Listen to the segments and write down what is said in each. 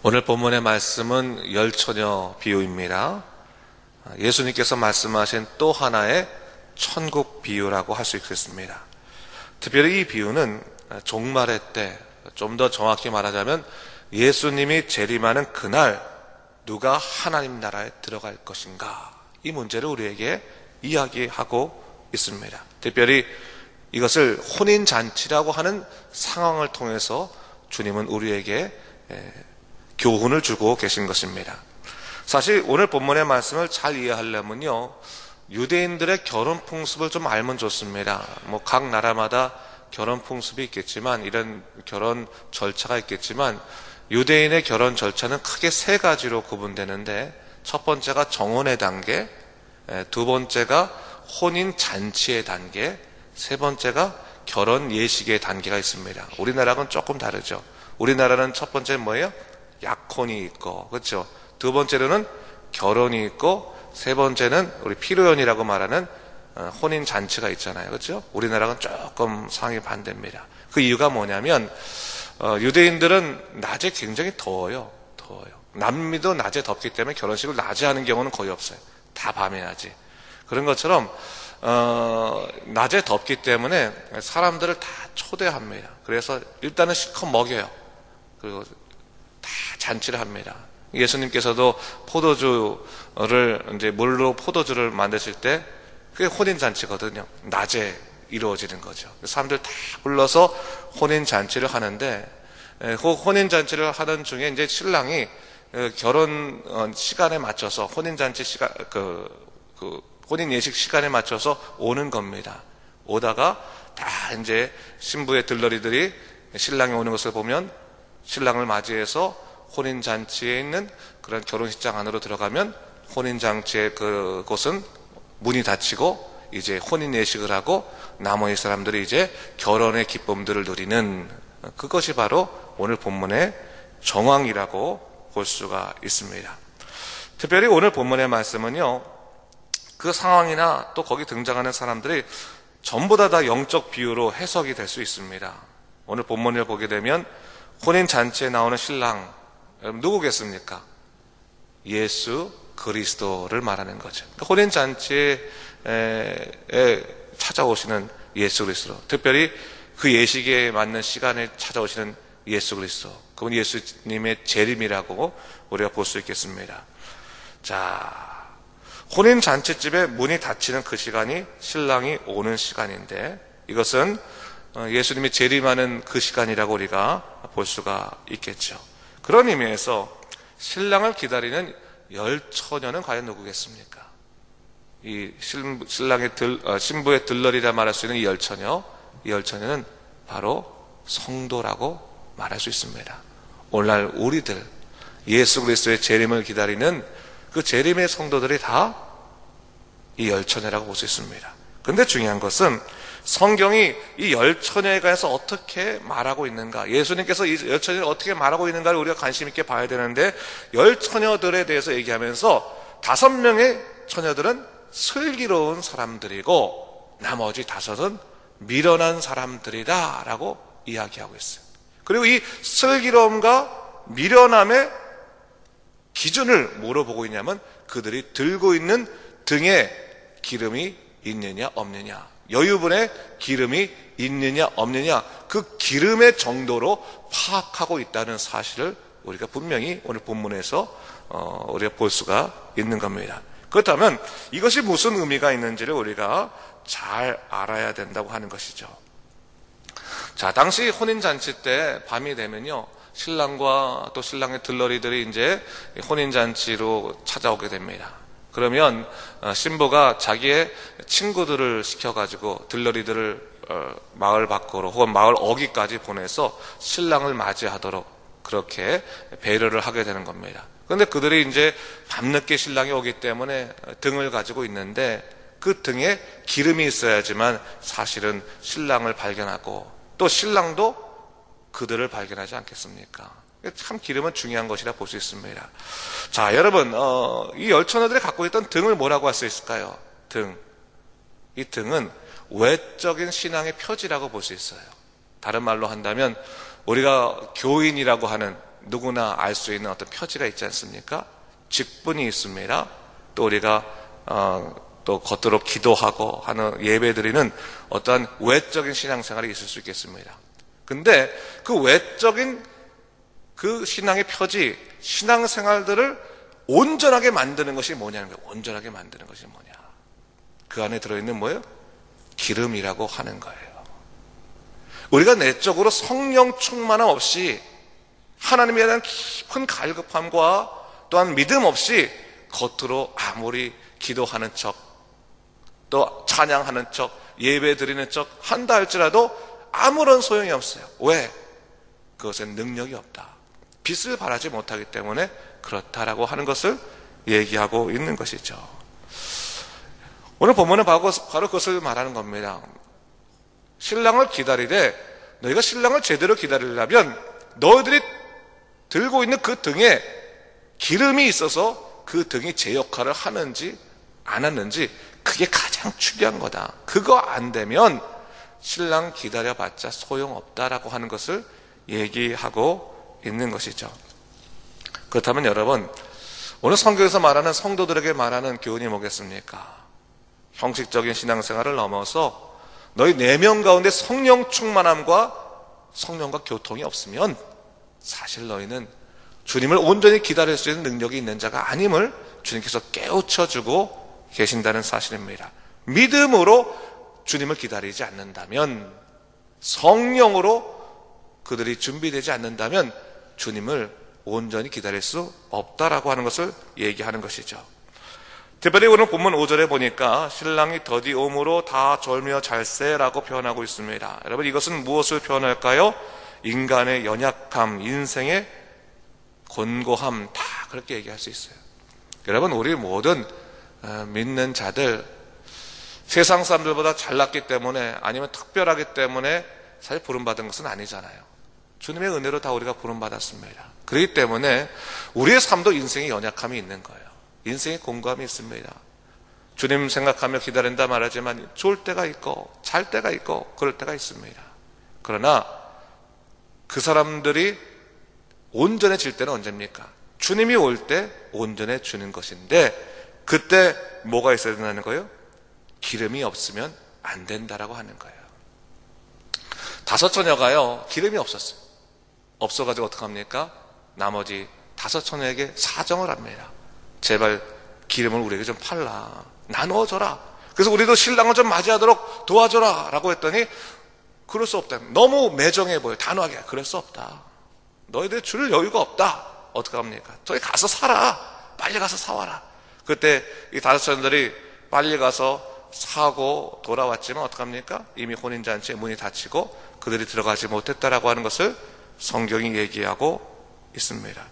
오늘 본문의 말씀은 열처녀 비유입니다. 예수님께서 말씀하신 또 하나의 천국 비유라고 할 수 있겠습니다. 특별히 이 비유는 종말의 때, 좀 더 정확히 말하자면 예수님이 재림하는 그날 누가 하나님 나라에 들어갈 것인가, 이 문제를 우리에게 이야기하고 있습니다. 특별히 이것을 혼인잔치라고 하는 상황을 통해서 주님은 우리에게 교훈을 주고 계신 것입니다. 사실 오늘 본문의 말씀을 잘 이해하려면요, 유대인들의 결혼 풍습을 좀 알면 좋습니다. 각 나라마다 결혼 풍습이 있겠지만, 이런 결혼 절차가 있겠지만, 유대인의 결혼 절차는 크게 세 가지로 구분되는데, 첫 번째가 정혼의 단계, 두 번째가 혼인 잔치의 단계, 세 번째가 결혼 예식의 단계가 있습니다. 우리나라는 조금 다르죠. 우리나라는 첫 번째 뭐예요? 약혼이 있고, 그렇죠? 두 번째로는 결혼이 있고, 세 번째는 우리 피로연이라고 말하는 혼인 잔치가 있잖아요, 그렇죠? 우리나라는 조금 상황이 반대입니다. 그 이유가 뭐냐면 유대인들은 낮에 굉장히 더워요. 남미도 낮에 덥기 때문에 결혼식을 낮에 하는 경우는 거의 없어요. 다 밤에 하지. 그런 것처럼 낮에 덥기 때문에 사람들을 다 초대합니다. 그래서 일단은 실컷 먹여요. 그리고 다 잔치를 합니다. 예수님께서도 포도주를 이제 물로 포도주를 만드실 때 그게 혼인잔치거든요. 낮에 이루어지는 거죠. 사람들 다 불러서 혼인잔치를 하는데, 혼인잔치를 하던 중에 이제 신랑이 결혼 시간에 맞춰서 혼인잔치 시간, 혼인 예식 시간에 맞춰서 오는 겁니다. 오다가 다 이제 신부의 들러리들이 신랑이 오는 것을 보면 신랑을 맞이해서 혼인잔치에 있는 그런 결혼식장 안으로 들어가면 혼인잔치의 그곳은 문이 닫히고 이제 혼인 예식을 하고 나머지 사람들이 이제 결혼의 기쁨들을 누리는, 그것이 바로 오늘 본문의 정황이라고 볼 수가 있습니다. 특별히 오늘 본문의 말씀은요, 그 상황이나 또 거기 등장하는 사람들이 전부 다 영적 비유로 해석이 될 수 있습니다. 오늘 본문을 보게 되면 혼인잔치에 나오는 신랑, 여러분 누구겠습니까? 예수 그리스도를 말하는 거죠. 혼인잔치에 찾아오시는 예수 그리스도, 특별히 그 예식에 맞는 시간에 찾아오시는 예수 그리스도, 그분 예수님의 재림이라고 우리가 볼 수 있겠습니다. 자, 혼인잔치집에 문이 닫히는 그 시간이 신랑이 오는 시간인데, 이것은 예수님이 재림하는 그 시간이라고 우리가 볼 수가 있겠죠. 그런 의미에서 신랑을 기다리는 열처녀는 과연 누구겠습니까? 이 신부의 들러리라 말할 수 있는 이 열처녀는 바로 성도라고 말할 수 있습니다. 오늘날 우리들 예수 그리스도의 재림을 기다리는 그 재림의 성도들이 다 이 열처녀라고 볼 수 있습니다. 그런데 중요한 것은 성경이 이 열처녀에 관해서 어떻게 말하고 있는가, 예수님께서 이 열처녀를 어떻게 말하고 있는가를 우리가 관심 있게 봐야 되는데, 열처녀들에 대해서 얘기하면서 5명의 처녀들은 슬기로운 사람들이고 나머지 5은 미련한 사람들이다 라고 이야기하고 있어요. 그리고 이 슬기로움과 미련함의 기준을 뭐로 보고 있냐면, 그들이 들고 있는 등에 기름이 있느냐 없느냐, 여유분의 기름이 있느냐 없느냐, 그 기름의 정도로 파악하고 있다는 사실을 우리가 분명히 오늘 본문에서 우리가 볼 수가 있는 겁니다. 그렇다면 이것이 무슨 의미가 있는지를 우리가 잘 알아야 된다고 하는 것이죠. 자, 당시 혼인잔치 때 밤이 되면요, 신랑과 또 신랑의 들러리들이 이제 혼인잔치로 찾아오게 됩니다. 그러면 신부가 자기의 친구들을 시켜가지고 들러리들을 마을 밖으로 혹은 마을 어귀까지 보내서 신랑을 맞이하도록 그렇게 배려를 하게 되는 겁니다. 그런데 그들이 이제 밤늦게 신랑이 오기 때문에 등을 가지고 있는데, 그 등에 기름이 있어야지만 사실은 신랑을 발견하고 또 신랑도 그들을 발견하지 않겠습니까? 참 기름은 중요한 것이라 볼 수 있습니다. 자, 여러분, 이 열처녀들이 갖고 있던 등을 뭐라고 할 수 있을까요? 등. 이 등은 외적인 신앙의 표지라고 볼 수 있어요. 다른 말로 한다면 우리가 교인이라고 하는 누구나 알 수 있는 어떤 표지가 있지 않습니까? 직분이 있습니다. 또 우리가 또 겉으로 기도하고 하는 예배드리는 어떠한 외적인 신앙생활이 있을 수 있겠습니다. 근데 그 외적인 그 신앙의 표지, 신앙생활들을 온전하게 만드는 것이 뭐냐는 거예요. 온전하게 만드는 것이 뭐냐. 그 안에 들어있는 뭐예요? 기름이라고 하는 거예요. 우리가 내적으로 성령 충만함 없이 하나님에 대한 깊은 갈급함과 또한 믿음 없이 겉으로 아무리 기도하는 척, 또 찬양하는 척, 예배 드리는 척 한다 할지라도 아무런 소용이 없어요. 왜? 그것엔 능력이 없다. 빛을 발하지 못하기 때문에 그렇다라고 하는 것을 얘기하고 있는 것이죠. 오늘 본문은 바로 그것을 말하는 겁니다. 신랑을 기다리되 너희가 신랑을 제대로 기다리려면 너희들이 들고 있는 그 등에 기름이 있어서 그 등이 제 역할을 하는지 안 하는지 그게 가장 중요한 거다. 그거 안 되면 신랑 기다려봤자 소용없다라고 하는 것을 얘기하고 있는 것이죠. 그렇다면 여러분, 오늘 성경에서 말하는 성도들에게 말하는 교훈이 뭐겠습니까? 형식적인 신앙생활을 넘어서 너희 내면 가운데 성령 충만함과 성령과 교통이 없으면 사실 너희는 주님을 온전히 기다릴 수 있는 능력이 있는 자가 아님을 주님께서 깨우쳐주고 계신다는 사실입니다. 믿음으로 주님을 기다리지 않는다면, 성령으로 그들이 준비되지 않는다면 주님을 온전히 기다릴 수 없다라고 하는 것을 얘기하는 것이죠. 특별히 오늘 본문 5절에 보니까 신랑이 더디 오므로 다 졸며 잘세라고 표현하고 있습니다. 여러분, 이것은 무엇을 표현할까요? 인간의 연약함, 인생의 곤고함, 다 그렇게 얘기할 수 있어요. 여러분, 우리 모든 믿는 자들 세상 사람들보다 잘났기 때문에 아니면 특별하기 때문에 사실 부름받은 것은 아니잖아요. 주님의 은혜로 다 우리가 부름받았습니다. 그렇기 때문에 우리의 삶도 인생의 연약함이 있는 거예요. 인생의 공감이 있습니다. 주님 생각하며 기다린다 말하지만 좋을 때가 있고 잘 때가 있고 그럴 때가 있습니다. 그러나 그 사람들이 온전해질 때는 언제입니까? 주님이 올 때 온전해지는 것인데 그때 뭐가 있어야 된다는 거예요? 기름이 없으면 안 된다라고 하는 거예요. 5 처녀가요, 기름이 없었어요. 없어가지고 어떡합니까? 나머지 5 처녀에게 사정을 합니다. 제발 기름을 우리에게 좀 팔라, 나누어줘라. 그래서 우리도 신랑을 좀 맞이하도록 도와줘라 라고 했더니 그럴 수 없다. 너무 매정해 보여. 단호하게 그럴 수 없다. 너희들 줄 여유가 없다. 어떡합니까? 저기 가서 사라. 빨리 가서 사와라. 그때 이 5 처녀들이 빨리 가서 사고 돌아왔지만 어떡합니까? 이미 혼인잔치에 문이 닫히고 그들이 들어가지 못했다라고 하는 것을 성경이 얘기하고 있습니다.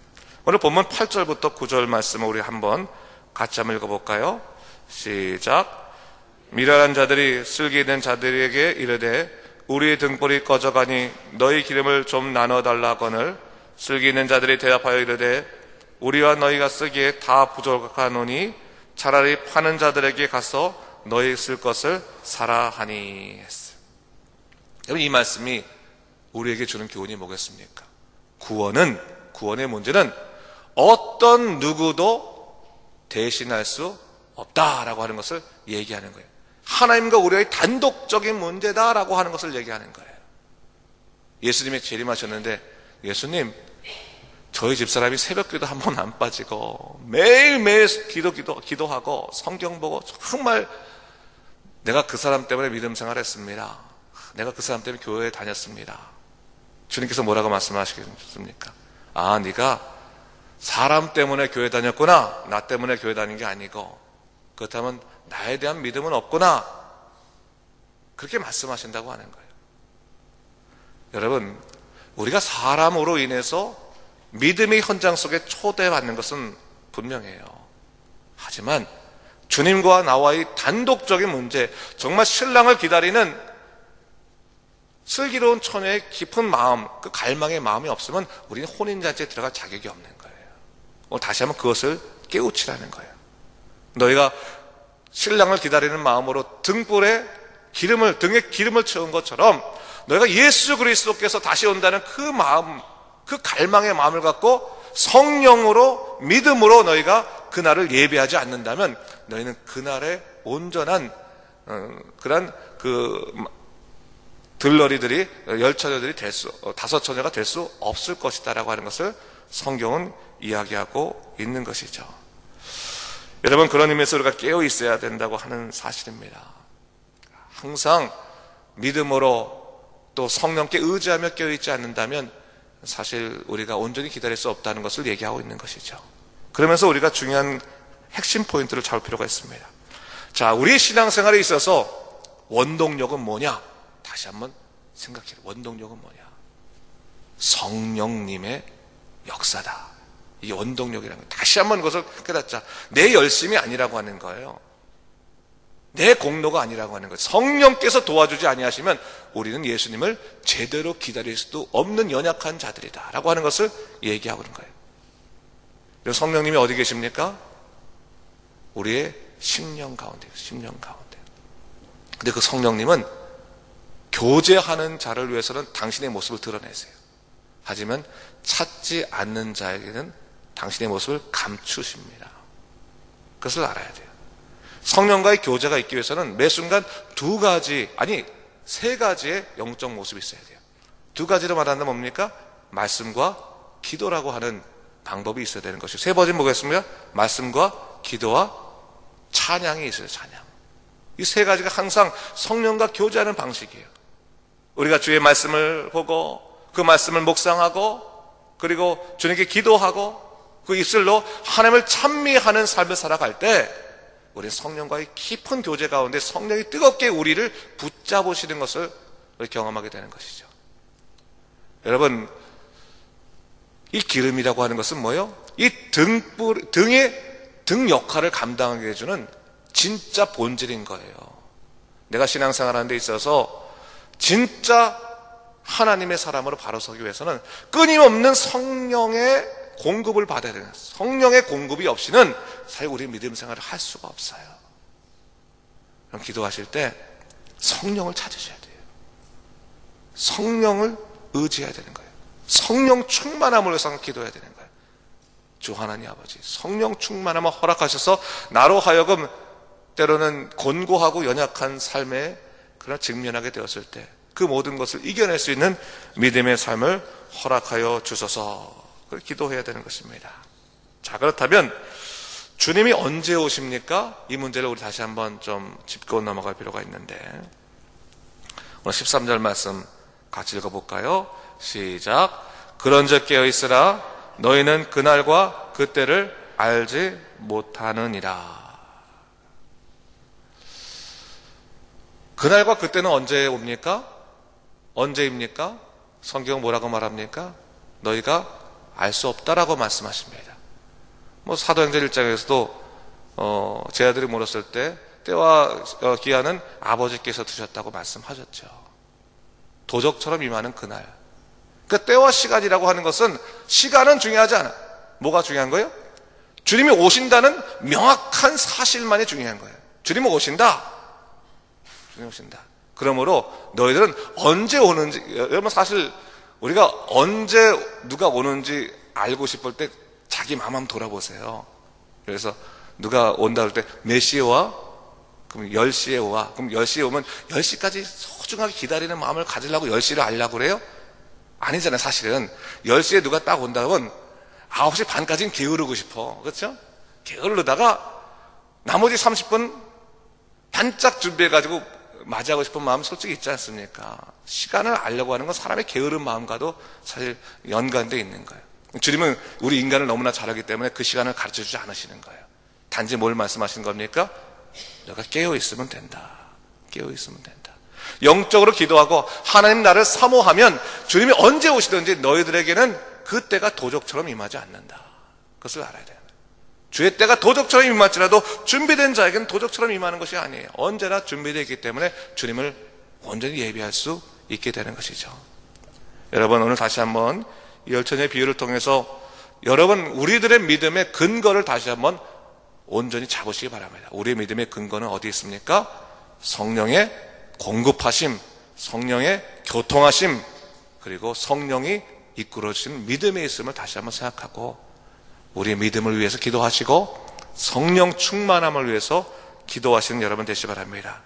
오늘 본문 8절부터 9절 말씀을 우리 한번 같이 한번 읽어볼까요? 시작. 미련한 자들이 슬기 있는 자들에게 이르되 우리의 등불이 꺼져가니 너희 기름을 좀 나눠달라 하거늘 슬기 있는 자들이 대답하여 이르되 우리와 너희가 쓰기에 다 부족하노니 차라리 파는 자들에게 가서 너희 쓸 것을 사라 하니 했어요. 여러분, 이 말씀이 우리에게 주는 교훈이 뭐겠습니까? 구원의 문제는 어떤 누구도 대신할 수 없다라고 하는 것을 얘기하는 거예요. 하나님과 우리의 단독적인 문제다라고 하는 것을 얘기하는 거예요. 예수님이 재림하셨는데 예수님, 저희 집사람이 새벽기도 한 번 안 빠지고 매일매일 기도하고 성경 보고 정말 내가 그 사람 때문에 믿음 생활했습니다. 내가 그 사람 때문에 교회에 다녔습니다. 주님께서 뭐라고 말씀하시겠습니까? 아, 네가 사람 때문에 교회 다녔구나. 나 때문에 교회 다닌 게 아니고. 그렇다면 나에 대한 믿음은 없구나. 그렇게 말씀하신다고 하는 거예요. 여러분, 우리가 사람으로 인해서 믿음의 현장 속에 초대받는 것은 분명해요. 하지만 주님과 나와의 단독적인 문제, 정말 신랑을 기다리는 슬기로운 처녀의 깊은 마음, 그 갈망의 마음이 없으면 우리는 혼인잔치에 들어갈 자격이 없는 거예요. 오늘 다시 한번 그것을 깨우치라는 거예요. 너희가 신랑을 기다리는 마음으로 등에 기름을 채운 것처럼 너희가 예수 그리스도께서 다시 온다는 그 마음, 그 갈망의 마음을 갖고 성령으로 믿음으로 너희가 그날을 예배하지 않는다면 너희는 그날의 온전한 그런 들러리들이 열처녀들이 다섯 처녀가 될 수 없을 것이다라고 하는 것을 성경은 이야기하고 있는 것이죠. 여러분, 그런 의미에서 우리가 깨어 있어야 된다고 하는 사실입니다. 항상 믿음으로 또 성령께 의지하며 깨어 있지 않는다면 사실 우리가 온전히 기다릴 수 없다는 것을 얘기하고 있는 것이죠. 그러면서 우리가 중요한 핵심 포인트를 잡을 필요가 있습니다. 자, 우리의 신앙생활에 있어서 원동력은 뭐냐? 다시 한번 생각해요. 원동력은 뭐냐? 성령님의 역사다. 이게 원동력이라는 거예요. 다시 한번 그것을 깨닫자. 내 열심이 아니라고 하는 거예요. 내 공로가 아니라고 하는 거예요. 성령께서 도와주지 아니하시면 우리는 예수님을 제대로 기다릴 수도 없는 연약한 자들이다 라고 하는 것을 얘기하고 있는 거예요. 그래서 성령님이 어디 계십니까? 우리의 심령 가운데, 심령 가운데. 근데 그 성령님은 교제하는 자를 위해서는 당신의 모습을 드러내세요. 하지만 찾지 않는 자에게는 당신의 모습을 감추십니다. 그것을 알아야 돼요. 성령과의 교제가 있기 위해서는 매 순간 두 가지, 아니 세 가지의 영적 모습이 있어야 돼요. 두 가지로 말하면 뭡니까? 말씀과 기도라고 하는 방법이 있어야 되는 것이고, 세 번째는 뭐겠습니까? 말씀과 기도와 찬양이 있어요. 찬양. 이 세 가지가 항상 성령과 교제하는 방식이에요. 우리가 주의 말씀을 보고 그 말씀을 묵상하고 그리고 주님께 기도하고 그 입술로 하나님을 찬미하는 삶을 살아갈 때 우리는 성령과의 깊은 교제 가운데 성령이 뜨겁게 우리를 붙잡으시는 것을 경험하게 되는 것이죠. 여러분, 이 기름이라고 하는 것은 뭐예요? 이 등 역할을 감당하게 해주는 진짜 본질인 거예요. 내가 신앙생활 하는 데 있어서 진짜 하나님의 사람으로 바로 서기 위해서는 끊임없는 성령의 공급을 받아야 되는, 성령의 공급이 없이는 사실 우리 믿음 생활을 할 수가 없어요. 그럼 기도하실 때 성령을 찾으셔야 돼요. 성령을 의지해야 되는 거예요. 성령 충만함을 위해서 기도해야 되는 거예요. 주 하나님 아버지, 성령 충만함을 허락하셔서 나로 하여금 때로는 곤고하고 연약한 삶에 그러나 직면하게 되었을 때 그 모든 것을 이겨낼 수 있는 믿음의 삶을 허락하여 주소서. 그걸 기도해야 되는 것입니다. 자, 그렇다면 주님이 언제 오십니까? 이 문제를 우리 다시 한번 좀 짚고 넘어갈 필요가 있는데, 오늘 13절 말씀 같이 읽어볼까요? 시작. 그런즉 깨어있으라. 너희는 그날과 그때를 알지 못하느니라. 그날과 그때는 언제 옵니까? 언제입니까? 성경은 뭐라고 말합니까? 너희가 알 수 없다라고 말씀하십니다. 사도행전 1장에서도 제 아들이 물었을 때 때와 기한은 아버지께서 두셨다고 말씀하셨죠. 도적처럼 임하는 그날. 그 때와 시간이라고 하는 것은 시간은 중요하지 않아. 뭐가 중요한 거예요? 주님이 오신다는 명확한 사실만이 중요한 거예요. 주님은 오신다. 주님이 오신다. 그러므로 너희들은 언제 오는지, 여러분 사실 우리가 언제 누가 오는지 알고 싶을 때 자기 마음 한번 돌아보세요. 그래서 누가 온다 할 때 몇 시에 와? 그럼 10시에 와. 그럼 10시에 오면 10시까지 소중하게 기다리는 마음을 가지려고 10시를 알려고 그래요? 아니잖아요. 사실은 10시에 누가 딱 온다면 9시 반까지는 게으르고 싶어. 그렇죠? 게으르다가 나머지 30분 반짝 준비해가지고 맞이하고 싶은 마음 솔직히 있지 않습니까? 시간을 알려고 하는 건 사람의 게으른 마음과도 사실 연관되어 있는 거예요. 주님은 우리 인간을 너무나 잘 알기 때문에 그 시간을 가르쳐주지 않으시는 거예요. 단지 뭘 말씀하시는 겁니까? 너가 깨어있으면 된다. 깨어있으면 된다. 영적으로 기도하고 하나님 나를 사모하면 주님이 언제 오시든지 너희들에게는 그 때가 도적처럼 임하지 않는다. 그것을 알아야 돼요. 주의 때가 도적처럼 임할지라도 준비된 자에게는 도적처럼 임하는 것이 아니에요. 언제나 준비되어 있기 때문에 주님을 온전히 예비할 수 있게 되는 것이죠. 여러분, 오늘 다시 한번 이 열처녀의 비유를 통해서 여러분 우리들의 믿음의 근거를 다시 한번 온전히 잡으시기 바랍니다. 우리의 믿음의 근거는 어디 있습니까? 성령의 공급하심, 성령의 교통하심, 그리고 성령이 이끌어진 믿음에 있음을 다시 한번 생각하고 우리의 믿음을 위해서 기도하시고 성령 충만함을 위해서 기도하시는 여러분 되시기 바랍니다.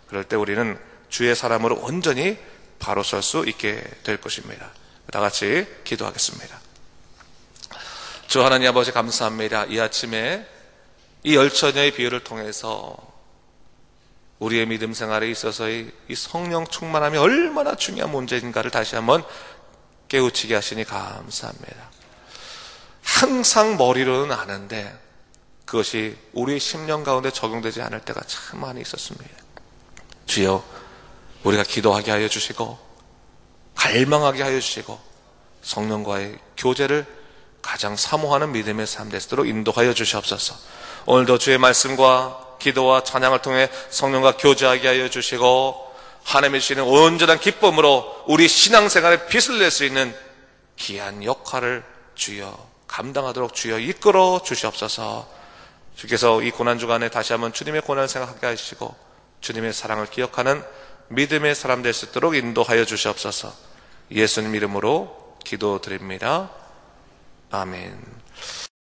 그럴 때 우리는 주의 사람으로 온전히 바로 설 수 있게 될 것입니다. 다 같이 기도하겠습니다. 주 하나님 아버지 감사합니다. 이 아침에 이 열처녀의 비유를 통해서 우리의 믿음 생활에 있어서의 이 성령 충만함이 얼마나 중요한 문제인가를 다시 한번 깨우치게 하시니 감사합니다. 항상 머리로는 아는데 그것이 우리의 심령 가운데 적용되지 않을 때가 참 많이 있었습니다. 주여, 우리가 기도하게 하여 주시고 갈망하게 하여 주시고 성령과의 교제를 가장 사모하는 믿음의 삶 되도록 인도하여 주시옵소서. 오늘도 주의 말씀과 기도와 찬양을 통해 성령과 교제하게 하여 주시고 하나님의 주시는 온전한 기쁨으로 우리 신앙생활에 빛을 낼 수 있는 귀한 역할을 주여 감당하도록 주여 이끌어 주시옵소서. 주께서 이 고난주간에 다시 한번 주님의 고난을 생각하게 하시고 주님의 사랑을 기억하는 믿음의 사람 될 수 있도록 인도하여 주시옵소서. 예수님 이름으로 기도드립니다. 아멘.